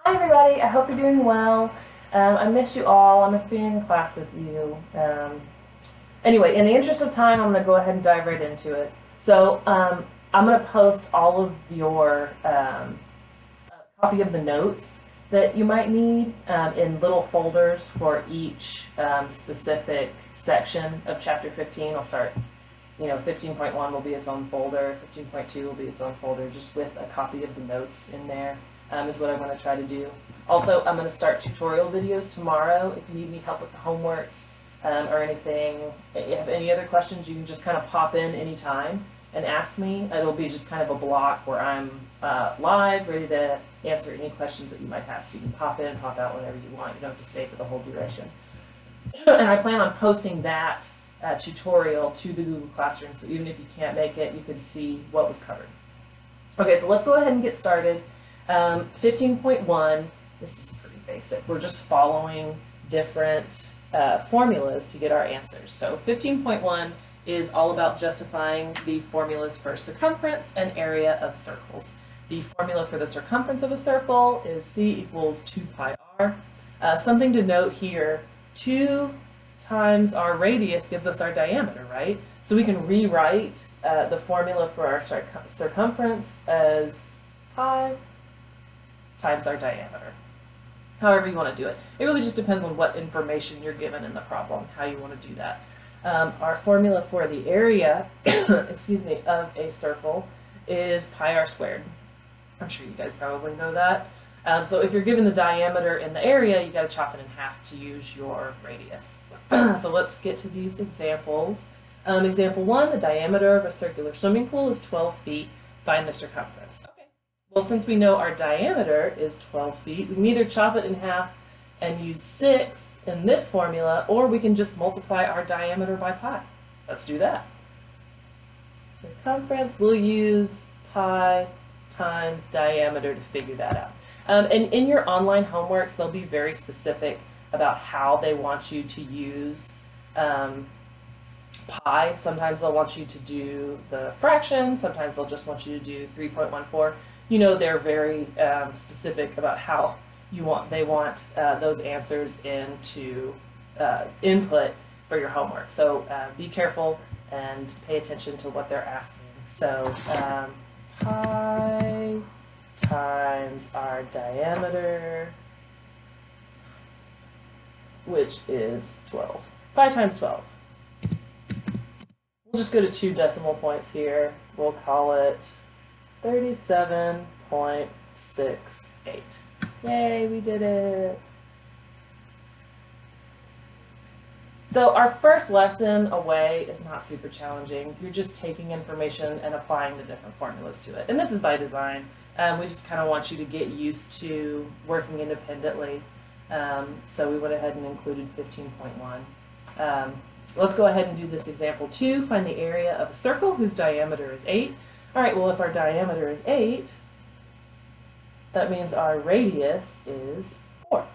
Hi everybody, I hope you're doing well. I miss you all. I miss being in class with you. Anyway, in the interest of time, I'm going to go ahead and dive right into it. So I'm going to post all of your copy of the notes that you might need in little folders for each specific section of chapter 15. I'll start, 15.1 will be its own folder, 15.2 will be its own folder, just with a copy of the notes in there. Is what I'm going to try to do. Also, I'm going to start tutorial videos tomorrow. If you need any help with the homeworks or anything, if you have any other questions, you can just kind of pop in anytime and ask me. It'll be just kind of a block where I'm live, ready to answer any questions that you might have. So you can pop in, pop out whenever you want. You don't have to stay for the whole duration. And I plan on posting that tutorial to the Google Classroom, so even if you can't make it, you can see what was covered. Okay, so let's go ahead and get started. 15.1, this is pretty basic. We're just following different formulas to get our answers. So 15.1 is all about justifying the formulas for circumference and area of circles. The formula for the circumference of a circle is c equals 2 pi r. Something to note here, 2 times our radius gives us our diameter, right? So we can rewrite the formula for our circumference as pi times our diameter. However you want to do it. It really just depends on what information you're given in the problem, how you want to do that. Our formula for the area, excuse me, of a circle is pi r squared. I'm sure you guys probably know that. So if you're given the diameter in the area, you got to chop it in half to use your radius. So let's get to these examples. Example 1, the diameter of a circular swimming pool is 12 feet. Find the circumference. Well, since we know our diameter is 12 feet, we can either chop it in half and use 6 in this formula, or we can just multiply our diameter by pi. Let's do that. Circumference, we'll use pi times diameter to figure that out. And in your online homeworks, they'll be very specific about how they want you to use pi. Sometimes they'll want you to do the fraction, sometimes they'll just want you to do 3.14. They're very specific about how they want those answers into input for your homework. So be careful and pay attention to what they're asking. So pi times our diameter, which is 12. Pi times 12. We'll just go to 2 decimal points here. We'll call it 37.68. Yay, we did it. So our first lesson away is not super challenging. You're just taking information and applying the different formulas to it. And this is by design. We just kind of want you to get used to working independently. So we went ahead and included 15.1. Let's go ahead and do this example 2. Find the area of a circle whose diameter is 8. All right, well, if our diameter is 8, that means our radius is 4.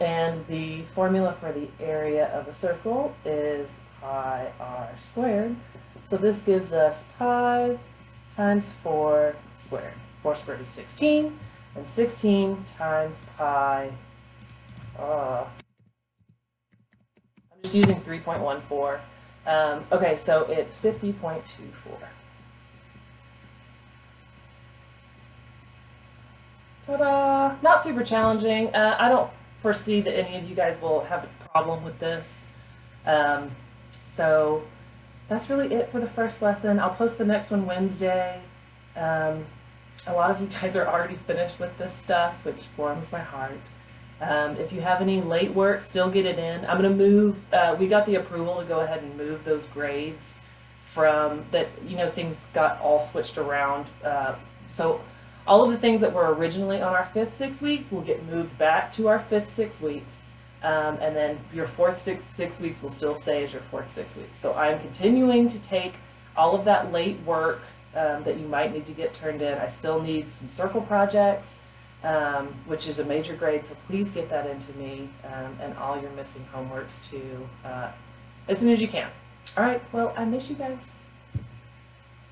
And the formula for the area of a circle is pi r squared. So this gives us pi times 4 squared. 4 squared is 16, and 16 times pi, I'm just using 3.14. Okay, so it's 50.24. Ta-da! Not super challenging. I don't foresee that any of you guys will have a problem with this. So that's really it for the first lesson. I'll post the next one Wednesday. A lot of you guys are already finished with this stuff, which warms my heart. If you have any late work, still get it in. I'm going to move, we got the approval to go ahead and move those grades from that, things got all switched around. So all of the things that were originally on our 5th 6 weeks will get moved back to our 5th 6 weeks. And then your 4th 6 weeks will still stay as your 4th 6 weeks. So I'm continuing to take all of that late work that you might need to get turned in. I still need some circle projects, which is a major grade, so please get that into me, and all your missing homeworks too, as soon as you can. All right, well, I miss you guys.